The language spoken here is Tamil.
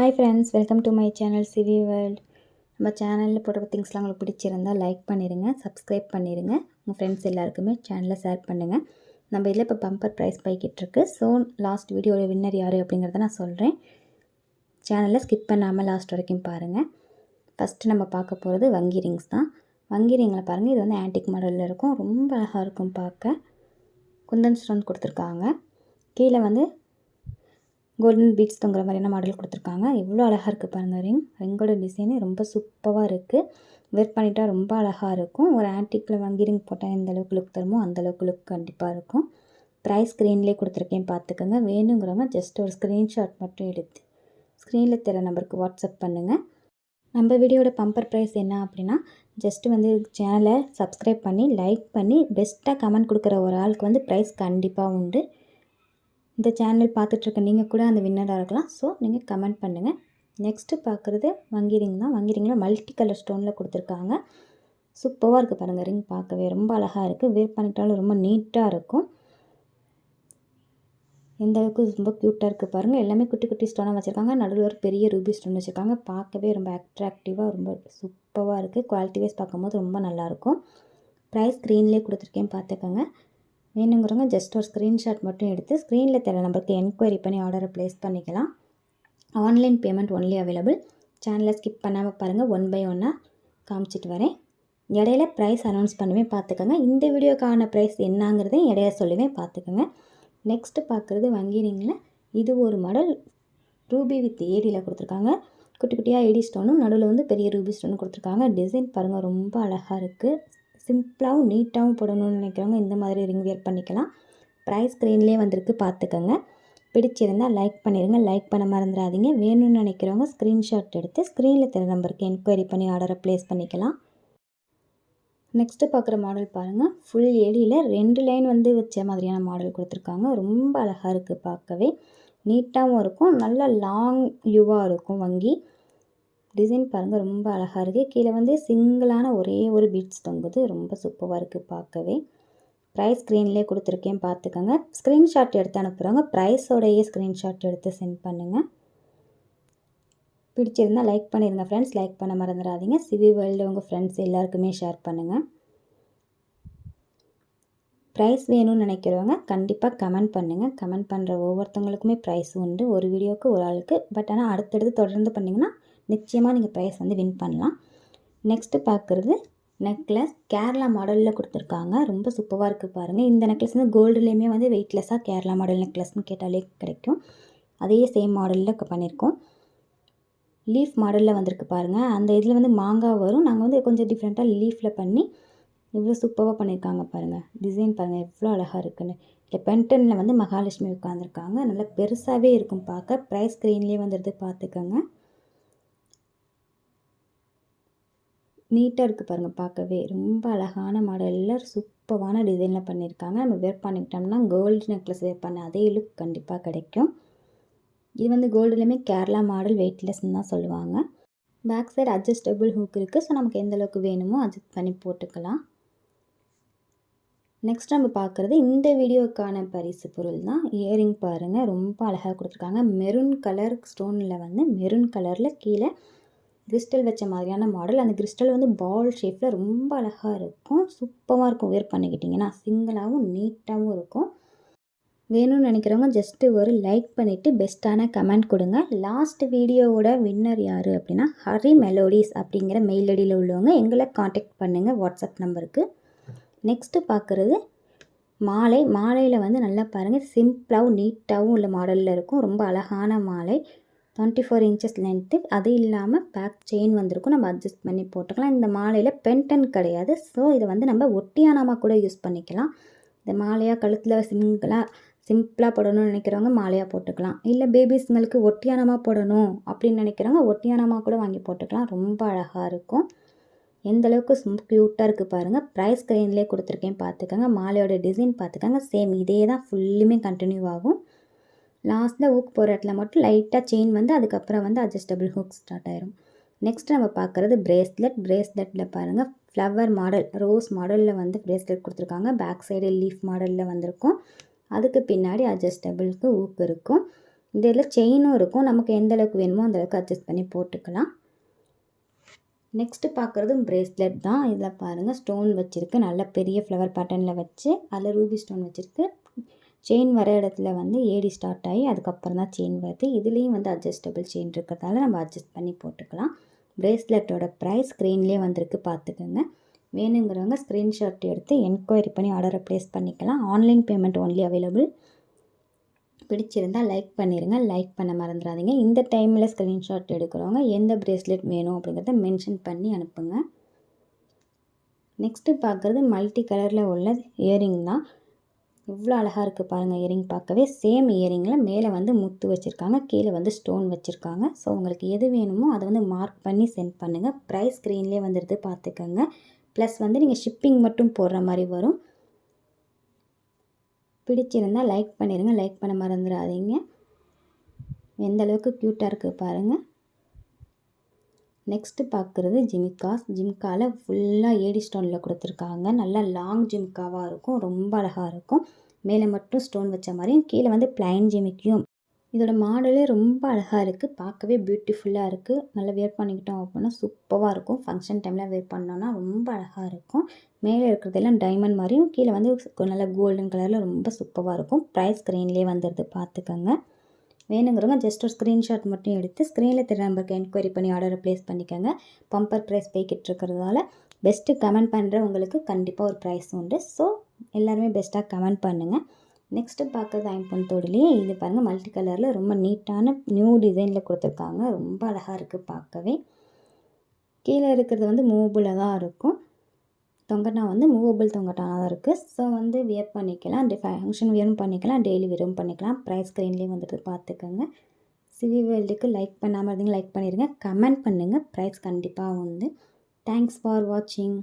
Hi friends, welcome to my channel CV world. நம்ம சேனலில் போடுற திங்ஸ்லாம் உங்களுக்கு பிடிச்சிருந்தால் லைக் பண்ணிடுங்க, சப்ஸ்கிரைப் பண்ணிடுங்க. உங்கள் ஃப்ரெண்ட்ஸ் எல்லாருக்குமே சேனலை ஷேர் பண்ணுங்கள். நம்ம இதில் இப்போ பம்பர் ப்ரைஸ் போய்கிட்டுருக்கு. ஸோ லாஸ்ட் வீடியோட வின்னர் யார் அப்படிங்கிறத நான் சொல்கிறேன். சேனலை ஸ்கிப் பண்ணாமல் லாஸ்ட் வரைக்கும் பாருங்கள். ஃபஸ்ட்டு நம்ம பார்க்க போகிறது வங்கி ரிங்ஸ் தான். வங்கி ரிங்கில் பாருங்கள், இது வந்து ஆன்டிக் மாடலில் இருக்கும். ரொம்ப அழகாக இருக்கும் பார்க்க. குந்தன் ஸ்டோன் கொடுத்துருக்காங்க. கீழே வந்து கோல்டன் பீட்ஸ் தொங்குற மாதிரியான மாடல் கொடுத்துருக்காங்க. எவ்வளோ அழகாக இருக்குது பாருங்கள். ரிங்கோட டிசைனு ரொம்ப சூப்பராக இருக்குது. வேர் பண்ணிட்டா ரொம்ப அழகாக இருக்கும். ஒரு ஆன்டிக்கில் வங்கி ரிங் போட்டால் எந்த அளவுக்கு லுக் தருமோ அந்தளவுக்கு லுக் கண்டிப்பாக இருக்கும். ப்ரைஸ் ஸ்க்ரீன்லேயே கொடுத்துருக்கேன், பார்த்துக்கோங்க. வேணுங்கிறவங்க ஜஸ்ட் ஒரு ஸ்க்ரீன்ஷாட் மட்டும் எடுத்து ஸ்க்ரீனில் தெரிய நம்பருக்கு வாட்ஸ்அப் பண்ணுங்கள். நம்ம வீடியோட பம்பர் ப்ரைஸ் என்ன அப்படின்னா, ஜஸ்ட்டு வந்து சேனலை சப்ஸ்கிரைப் பண்ணி லைக் பண்ணி பெஸ்ட்டாக கமெண்ட் கொடுக்குற ஒரு ஆளுக்கு வந்து ப்ரைஸ் கண்டிப்பாக உண்டு. இந்த சேனல் பார்த்துட்ருக்க நீங்கள் கூட அந்த வின்னராக இருக்கலாம். ஸோ நீங்கள் கமெண்ட் பண்ணுங்கள். நெக்ஸ்ட்டு பார்க்குறது வங்கி ரிங் தான். வங்கி ரிங்கில் மல்டி கலர் ஸ்டோனில் கொடுத்துருக்காங்க. சூப்பராக இருக்குது பாருங்கள். ரிங் பார்க்கவே ரொம்ப அழகாக இருக்குது. வேர் பண்ணிட்டாலும் ரொம்ப நீட்டாக இருக்கும். எந்த அளவுக்கு ரொம்ப க்யூட்டாக இருக்குது பாருங்கள். எல்லாமே குட்டி குட்டி ஸ்டோனாக வச்சுருக்காங்க. நடுவில் ஒரு பெரிய ரூபி ஸ்டோன் வச்சுருக்காங்க. பார்க்கவே ரொம்ப அட்ராக்டிவாக ரொம்ப சூப்பராக இருக்குது. குவாலிட்டி வைஸ் பார்க்கும்போது ரொம்ப நல்லாயிருக்கும். ப்ரைஸ் ஸ்க்ரீன்லேயே கொடுத்துருக்கேன், பார்த்துக்கோங்க. வேணுங்கிறவங்க ஜஸ்ட் ஒரு ஸ்க்ரீன்ஷாட் மட்டும் எடுத்து ஸ்க்ரீனில் தெரிய நம்பருக்கு என்கொயரி பண்ணி ஆர்டரை ப்ளேஸ் பண்ணிக்கலாம். Online payment only available. சேனலை ஸ்கிப் பண்ணாமல் பாருங்கள். 1 by 1 காமிச்சிட்டு வரேன். இடையில ப்ரைஸ் அனௌன்ஸ் பண்ணுவேன், பார்த்துக்கோங்க. இந்த வீடியோக்கான ப்ரைஸ் என்னங்கிறதையும் இடையில சொல்லுவேன், பார்த்துக்கோங்க. நெக்ஸ்ட்டு பார்க்குறது வங்கி ரிங்கில் இது ஒரு மாடல் ரூபி வித் ஏடியில் கொடுத்துருக்காங்க. குட்டி குட்டியாக ஏடி ஸ்டோனும் நடுவில் வந்து பெரிய ரூபி ஸ்டோனும் கொடுத்துருக்காங்க. டிசைன் பாருங்கள், ரொம்ப அழகாக இருக்குது. சிம்பிளாகவும் நீட்டாகவும் போடணும்னு நினைக்கிறவங்க இந்த மாதிரி ரிங் வியர் பண்ணிக்கலாம். ப்ரைஸ் ஸ்க்ரீன்லேயே வந்திருக்கு, பார்த்துக்கோங்க. பிடிச்சிருந்தால் லைக் பண்ணிடுங்க. லைக் பண்ண மறந்துடாதீங்க. வேணும்னு நினைக்கிறவங்க ஸ்க்ரீன்ஷாட் எடுத்து ஸ்க்ரீனில் தெரிய நம்பருக்கு என்கொயரி பண்ணி ஆர்டரை ப்ளேஸ் பண்ணிக்கலாம். நெக்ஸ்ட்டு பார்க்குற மாடல் பாருங்கள். ஃபுல் ஏடியில் 2 லைன் வந்து வச்ச மாதிரியான மாடல் கொடுத்துருக்காங்க. ரொம்ப அழகாக இருக்குது, பார்க்கவே நீட்டாகவும் இருக்கும். நல்ல லாங் வியூவாக இருக்கும். வங்கி டிசைன் பாருங்கள், ரொம்ப அழகாக இருக்குது. கீழே வந்து சிங்கிளான ஒரே ஒரு பீட்ஸ் தொங்குது. ரொம்ப சூப்பராக இருக்குது பார்க்கவே. ப்ரைஸ் ஸ்க்ரீன்லேயே கொடுத்துருக்கேன், பார்த்துக்கோங்க. ஸ்க்ரீன்ஷாட் எடுத்து அனுப்புகிறவங்க ப்ரைஸோடையே ஸ்க்ரீன்ஷாட் எடுத்து சென்ட் பண்ணுங்கள். பிடிச்சிருந்தால் லைக் பண்ணிடுங்க ஃப்ரெண்ட்ஸ். லைக் பண்ண மறந்துடாதீங்க. சிவி வேர்ல்டு உங்கள் ஃப்ரெண்ட்ஸ் எல்லாருக்குமே ஷேர் பண்ணுங்கள். ப்ரைஸ் வேணும்னு நினைக்கிறவங்க கண்டிப்பாக கமெண்ட் பண்ணுங்கள். கமெண்ட் பண்ணுற ஒவ்வொருத்தவங்களுக்குமே ப்ரைஸ் உண்டு. ஒரு வீடியோவுக்கு ஒரு ஆளுக்கு. பட் ஆனால் அடுத்தடுத்து தொடர்ந்து பண்ணிங்கன்னா நிச்சயமாக நீங்கள் ப்ரைஸ் வந்து வின் பண்ணலாம். நெக்ஸ்ட்டு பார்க்குறது நெக்லஸ். கேரளா மாடலில் கொடுத்துருக்காங்க. ரொம்ப சூப்பராக இருக்குது பாருங்கள். இந்த நெக்லஸ் வந்து கோல்டுலேயுமே வந்து வெயிட்லெஸ்ஸாக கேரளா மாடல் நெக்லஸ்னு கேட்டாலே கிடைக்கும். அதே சேம் மாடலில் பண்ணியிருக்கோம். லீஃப் மாடலில் வந்திருக்கு பாருங்கள். அந்த இதில் வந்து மாங்காய் வரும். நாங்கள் வந்து கொஞ்சம் டிஃப்ரெண்ட்டாக லீஃபில் பண்ணி இவ்வளோ சூப்பராக பண்ணியிருக்காங்க பாருங்கள். டிசைன் பாருங்கள் எவ்வளோ அழகாக இருக்குன்னு. இல்லை பென்டனில் வந்து மகாலட்சுமி உட்காந்துருக்காங்க. நல்லா பெருசாகவே இருக்கும் பார்க்க. ப்ரைஸ் ஸ்க்ரீன்லேயே வந்துடுது, பார்த்துக்கோங்க. நீட்டாக இருக்குது பாருங்கள், பார்க்கவே ரொம்ப அழகான மாடலில் சூப்பரான டிசைனில் பண்ணியிருக்காங்க. நம்ம வேர் பண்ணிக்கிட்டோம்னா கோல்டு நெக்லஸ் வேர் பண்ண அதே லுக் கண்டிப்பாக கிடைக்கும். இது வந்து கோல்டுலேயுமே கேரளா மாடல் வெயிட்லெஸ்ன்னு தான் சொல்லுவாங்க. பேக் சைடு அட்ஜஸ்டபிள் ஹூக் இருக்குது. ஸோ நமக்கு எந்த அளவுக்கு வேணுமோ அட்ஜஸ்ட் பண்ணி போட்டுக்கலாம். நெக்ஸ்ட் நம்ம பார்க்குறது இந்த வீடியோக்கான பரிசு பொருள் தான். இயரிங் பாருங்கள், ரொம்ப அழகாக கொடுத்துருக்காங்க. மெரூன் கலர் ஸ்டோனில் வந்து மெரூன் கலரில் கீழே கிறிஸ்டல் வச்ச மாதிரியான மாடல். அந்த கிறிஸ்டல் வந்து பால் ஷேப்பில் ரொம்ப அழகாக இருக்கும். சூப்பராக இருக்கும். வேர் பண்ணிக்கிட்டிங்கன்னா சிங்கிளாகவும் நீட்டாகவும் இருக்கும். வேணும்னு நினைக்கிறவங்க ஜஸ்ட்டு ஒரு லைக் பண்ணிவிட்டு பெஸ்ட்டான கமெண்ட் கொடுங்க. லாஸ்ட் வீடியோவோட வின்னர் யார் அப்படின்னா ஹரி மெலோடிஸ் அப்படிங்கிற மெயில் ஐடியில் உள்ளவங்க எங்களை காண்டாக்ட் பண்ணுங்கள் வாட்ஸ்அப் நம்பருக்கு. நெக்ஸ்ட்டு பார்க்குறது மாலை. மாலையில் வந்து நல்லா பாருங்கள், சிம்பிளாகவும் நீட்டாகவும் உள்ள மாடலில் இருக்கும். ரொம்ப அழகான மாலை. 24 inches லென்த்து. அது இல்லாமல் பேக் செயின் வந்திருக்கும். நம்ம அட்ஜஸ்ட் பண்ணி போட்டுக்கலாம். இந்த மாலையில் பென்டன் கிடையாது. ஸோ இதை வந்து நம்ம ஒட்டியானமாக கூட யூஸ் பண்ணிக்கலாம். இந்த மாலையாக கழுத்தில் சிம்பிளாக போடணும்னு நினைக்கிறவங்க மாலையாக போட்டுக்கலாம். இல்லை பேபிஸ்ங்களுக்கு ஒட்டியானமாக போடணும் அப்படின்னு நினைக்கிறவங்க ஒட்டியானமாக கூட வாங்கி போட்டுக்கலாம். ரொம்ப அழகாக இருக்கும். எந்த அளவுக்கு க்யூட்டாக இருக்குது பாருங்கள். ப்ரைஸ் ஸ்க்ரீன்லேயே கொடுத்துருக்கேன், பார்த்துக்கோங்க. மாலையோட டிசைன் பார்த்துக்கோங்க. சேம் இதே தான் ஃபுல்லுமே கண்டினியூ ஆகும். லாஸ்ட்டில் ஹூக் போகிற இடத்துல மட்டும் லைட்டாக செயின் வந்து அதுக்கப்புறம் வந்து அட்ஜஸ்டபிள் ஹூக் ஸ்டார்ட் ஆயிரும். நெக்ஸ்ட் நம்ம பார்க்குறது பிரேஸ்லெட். பிரேஸ்லெட்டில் பாருங்கள் ஃப்ளவர் மாடல் ரோஸ் மாடலில் வந்து பிரேஸ்லெட் கொடுத்துருக்காங்க. பேக் சைடு லீஃப் மாடலில் வந்திருக்கும். அதுக்கு பின்னாடி அட்ஜஸ்டபிளுக்கு ஹூக் இருக்கும். இந்த இதில் செயினும் இருக்கும். நமக்கு எந்த அளவுக்கு வேணுமோ அந்த அளவுக்கு அட்ஜஸ்ட் பண்ணி போட்டுக்கலாம். நெக்ஸ்ட்டு பார்க்குறது பிரேஸ்லெட் தான். இதில் பாருங்கள் ஸ்டோன் வச்சுருக்கு. நல்ல பெரிய ஃப்ளவர் பேட்டர்னில் வச்சு அதில் ரூபி ஸ்டோன் வச்சுருக்கு. செயின் வர இடத்துல வந்து ஏடி ஸ்டார்ட் ஆகி அதுக்கப்புறம் தான் செயின் வருது. இதுலேயும் வந்து அட்ஜஸ்டபிள் செயின் இருக்கிறதால நம்ம அட்ஜஸ்ட் பண்ணி போட்டுக்கலாம். பிரேஸ்லெட்டோட ப்ரைஸ் ஸ்க்ரீன்லேயே வந்திருக்கு, பார்த்துக்கோங்க. வேணுங்கிறவங்க ஸ்க்ரீன்ஷாட் எடுத்து என்கொயரி பண்ணி ஆர்டரை ப்ளேஸ் பண்ணிக்கலாம். Online payment only available. பிடிச்சிருந்தால் லைக் பண்ணிடுங்க. லைக் பண்ண மறந்துடாதீங்க. இந்த டைமில் ஸ்க்ரீன்ஷாட் எடுக்கிறவங்க எந்த பிரேஸ்லெட் வேணும் அப்படிங்கிறத மென்ஷன் பண்ணி அனுப்புங்க. நெக்ஸ்ட்டு பார்க்குறது மல்டி கலரில் உள்ள இயரிங் தான். இவ்வளோ அழகாக இருக்குது பாருங்கள். இயரிங் பார்க்கவே சேம் இயரிங்கில் மேலே வந்து முத்து வச்சுருக்காங்க, கீழே வந்து ஸ்டோன் வச்சுருக்காங்க. ஸோ உங்களுக்கு எது வேணுமோ அதை வந்து மார்க் பண்ணி சென்ட் பண்ணுங்கள். ப்ரைஸ் ஸ்க்ரீன்லேயே வந்துடுது, பார்த்துக்கோங்க. ப்ளஸ் வந்து நீங்கள் ஷிப்பிங் மட்டும் போடுற மாதிரி வரும். பிடிச்சிருந்தால் லைக் பண்ணிடுங்க. லைக் பண்ண மறந்துடாதீங்க. எந்த அளவுக்கு க்யூட்டாக இருக்குது பாருங்கள். நெக்ஸ்ட்டு பார்க்குறது ஜிமிக்காஸ். ஜிம்காவில் ஃபுல்லாக ஏடி ஸ்டோனில் கொடுத்துருக்காங்க. நல்லா லாங் ஜிம்காவாக இருக்கும், ரொம்ப அழகாக இருக்கும். மேலே மட்டும் ஸ்டோன் வச்ச மாதிரியும் கீழே வந்து பிளைன் ஜிமிக்கியும். இதோட மாடலே ரொம்ப அழகாக இருக்குது, பார்க்கவே பியூட்டிஃபுல்லாக இருக்குது. நல்லா வேர் பண்ணிக்கிட்டோம் அப்படின்னா சூப்பராக இருக்கும். ஃபங்க்ஷன் டைமில் வேர் பண்ணோன்னா ரொம்ப அழகாக இருக்கும். மேலே இருக்கிறதெல்லாம் டைமண்ட் மாதிரியும் கீழே வந்து நல்லா கோல்டன் கலரில் ரொம்ப சூப்பராக இருக்கும். ப்ரைஸ் ஸ்க்ரீன்லேயே வந்துடுது, பார்த்துக்கோங்க. வேணுங்கிறவங்க ஜஸ்ட் ஒரு ஸ்க்ரீன்ஷாட் மட்டும் எடுத்து ஸ்க்ரீனில் தெரிய நம்பருக்கு என்கொயரி பண்ணி ஆர்டரை ப்ளேஸ் பண்ணிக்கோங்க. பம்பர் ப்ரைஸ் போய்கிட்டு இருக்கிறதால பெஸ்ட்டு கமெண்ட் பண்ணுறவங்களுக்கு கண்டிப்பாக ஒரு ப்ரைஸ் உண்டு. ஸோ எல்லாருமே பெஸ்ட்டாக கமெண்ட் பண்ணுங்கள். நெக்ஸ்ட்டு பார்க்குறது ஐம்பொன் தோடுலேயே இது பாருங்கள், மல்டி கலரில் ரொம்ப நீட்டான நியூ டிசைனில் கொடுத்துருக்காங்க. ரொம்ப அழகாக இருக்குது பார்க்கவே. கீழே இருக்கிறது வந்து மூவபுளாக தான் இருக்கும். தொங்கட்டா வந்து மூவபிள் தொங்கட்டாக தான் இருக்குது. ஸோ வந்து வியர் பண்ணிக்கலாம், ஃபங்க்ஷன் வியரும் பண்ணிக்கலாம், டெய்லி வியரும் பண்ணிக்கலாம். ப்ரைஸ் ஸ்க்ரீன்லேயே வந்துட்டு பார்த்துக்கோங்க. சிவி வேர்ல்டுக்கு லைக் பண்ணாமல் இருந்தீங்க, லைக் பண்ணிடுங்க. கமெண்ட் பண்ணுங்கள். ப்ரைஸ் கண்டிப்பாக உண்டு. தேங்க்ஸ் ஃபார் வாட்சிங்.